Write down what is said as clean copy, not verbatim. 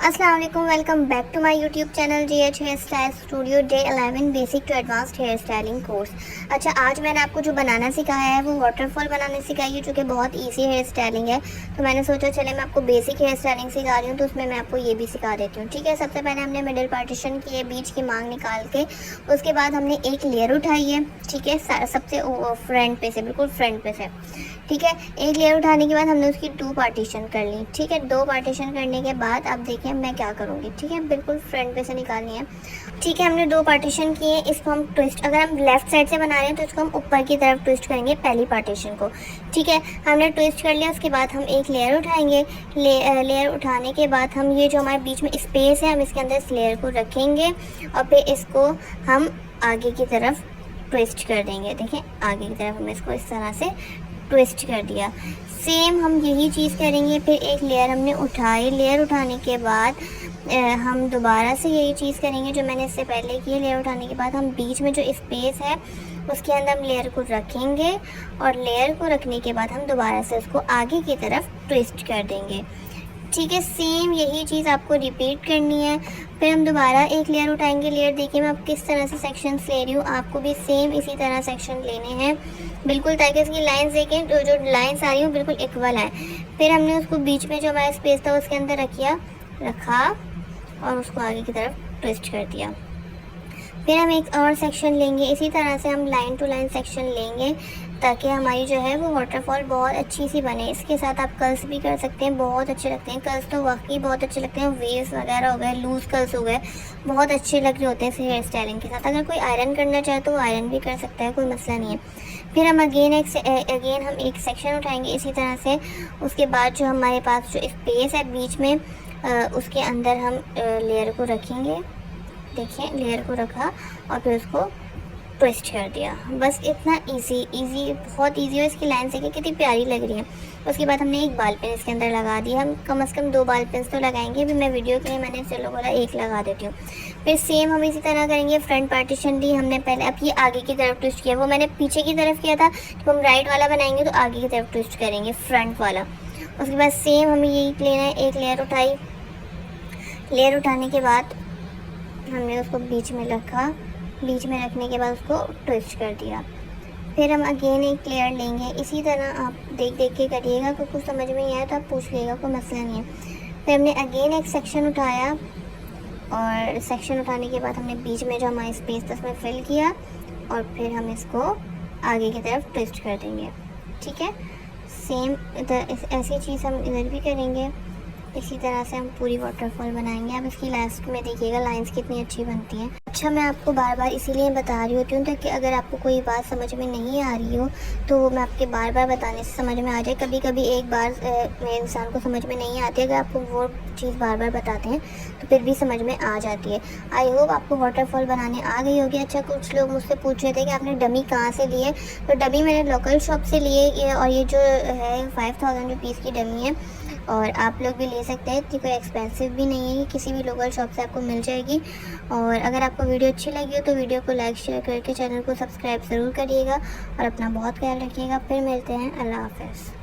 अस्सलाम वालेकुम, welcome back to my YouTube channel GH hair style studio day 11 basic to advanced hair styling course. अच्छा, आज मैंने आपको जो बनाना सिखाया है वो वाटरफॉल बनाने सिखाई है, जो कि बहुत इजी हेयर स्टाइलिंग है। तो मैंने सोचा चले मैं आपको बेसिक हेयर स्टाइलिंग सिखा रही हूँ तो उसमें मैं आपको ये भी सिखा देती हूँ। ठीक है, सबसे पहले हमने मिडिल पार्टीशन की है, बीच की मांग निकाल के उसके बाद हमने एक लेयर उठाई है। ठीक है, सबसे फ्रंट पे से, बिल्कुल फ्रंट पे से। ठीक है, एक लेयर उठाने के बाद हमने उसकी 2 पार्टीशन कर ली। ठीक है, 2 पार्टीशन करने के बाद अब देखिए मैं क्या करूँगी। ठीक है, बिल्कुल फ्रंट पे से निकालनी है। ठीक है, हमने 2 पार्टीशन किए, इसको हम ट्विस्ट, अगर हम लेफ्ट साइड से बना रहे हैं तो इसको हम ऊपर की तरफ ट्विस्ट करेंगे पहली पार्टीशन को। ठीक है, हमने ट्विस्ट कर लिया। उसके बाद हम एक लेयर उठाएंगे। लेयर उठाने के बाद हम ये जो हमारे बीच में स्पेस है हम इसके अंदर इस लेयर को रखेंगे और फिर इसको हम आगे की तरफ ट्विस्ट कर देंगे। देखिए, आगे की तरफ हम इसको इस तरह से ट्विस्ट कर दिया। सेम हम यही चीज़ करेंगे। फिर एक लेयर हमने उठाई, लेयर उठाने के बाद हम दोबारा से यही चीज़ करेंगे जो मैंने इससे पहले की है। लेयर उठाने के बाद हम बीच में जो स्पेस है उसके अंदर हम लेयर को रखेंगे और लेयर को रखने के बाद हम दोबारा से उसको आगे की तरफ ट्विस्ट कर देंगे। ठीक है, सेम यही चीज़ आपको रिपीट करनी है। फिर हम दोबारा एक लेयर उठाएंगे। लेयर देखिए मैं आप किस तरह से सेक्शंस ले रही हूँ, आपको भी सेम इसी तरह सेक्शन लेने हैं बिल्कुल, ताकि इसकी लाइंस देखें तो जो लाइंस आ रही हूँ बिल्कुल इक्वल है। फिर हमने उसको बीच में जो हमारा स्पेस था उसके अंदर रखा और उसको आगे की तरफ ट्विस्ट कर दिया। फिर हम एक और सेक्शन लेंगे, इसी तरह से हम लाइन टू लाइन सेक्शन लेंगे ताकि हमारी जो है वो वाटरफॉल बहुत अच्छी सी बने। इसके साथ आप कर्ल्स भी कर सकते हैं, बहुत अच्छे लगते हैं कर्ल्स, तो वाकई बहुत अच्छे लगते हैं। वेव्स वगैरह हो गए, लूज़ कर्ल्स हो गए, बहुत अच्छे लग रहे होते हैं हेयर स्टाइलिंग के साथ। अगर कोई आयरन करना चाहे तो वो आयरन भी कर सकता है, कोई मसला नहीं है। फिर हम अगेन हम एक सेक्शन उठाएंगे इसी तरह से। उसके बाद जो हमारे पास जो स्पेस है बीच में उसके अंदर हम लेयर को रखेंगे। देखिए, लेयर को रखा और फिर उसको ट्विस्ट कर दिया। बस इतना इजी बहुत इजी है। इसकी लाइन देखिए कितनी प्यारी लग रही है। उसके बाद हमने एक बाल पेन इसके अंदर लगा दी। हम कम से कम 2 बाल पेन तो लगाएंगे। भी मैं वीडियो के लिए मैंने चलो बोला एक लगा देती हूँ। फिर सेम हम इसी तरह करेंगे। फ्रंट पार्टीशन दी हमने पहले, अब ये आगे की तरफ ट्विस्ट किया, वो मैंने पीछे की तरफ किया था। तो हम राइट वाला बनाएंगे तो आगे की तरफ ट्विस्ट करेंगे, फ्रंट वाला। उसके बाद सेम हमें यही लेना है। एक लेयर उठाई, लेयर उठाने के बाद हमने उसको बीच में रखा, बीच में रखने के बाद उसको ट्विस्ट कर दिया। फिर हम अगेन एक लेयर लेंगे। इसी तरह आप देख के करिएगा, कोई कुछ समझ में नहीं आया तो आप पूछ लीजिएगा, कोई मसला नहीं है। फिर हमने अगेन एक सेक्शन उठाया और सेक्शन उठाने के बाद हमने बीच में जो हमारा स्पेस था उसमें फिल किया और फिर हम इसको आगे की तरफ ट्विस्ट कर देंगे। ठीक है, सेम ऐसी चीज़ हम इधर भी करेंगे। इसी तरह से हम पूरी वाटरफॉल बनाएंगे। अब इसकी लास्ट में देखिएगा लाइंस कितनी अच्छी बनती हैं। अच्छा, मैं आपको बार बार इसीलिए बता रही होती हूँ ताकि अगर आपको कोई बात समझ में नहीं आ रही हो तो मैं आपके बार बार बताने से समझ में आ जाए। कभी कभी एक बार इंसान को समझ में नहीं आती, अगर आपको वो चीज़ बार बार बताते हैं तो फिर भी समझ में आ जाती है। आई होप आपको वाटरफॉल बनाने आ गई होगी। अच्छा, कुछ लोग मुझसे पूछ रहे थे कि आपने डमी कहाँ से लिए, तो डमी मैंने लोकल शॉप से लिए और ये जो है 5000 रुपीज़ की डमी है और आप लोग भी ले सकते हैं। इतनी कोई एक्सपेंसिव भी नहीं है, ये किसी भी लोकल शॉप से आपको मिल जाएगी। और अगर आपको वीडियो अच्छी लगी हो तो वीडियो को लाइक शेयर करके चैनल को सब्सक्राइब ज़रूर करिएगा और अपना बहुत ख्याल रखिएगा। फिर मिलते हैं, अल्लाह हाफ़िज़।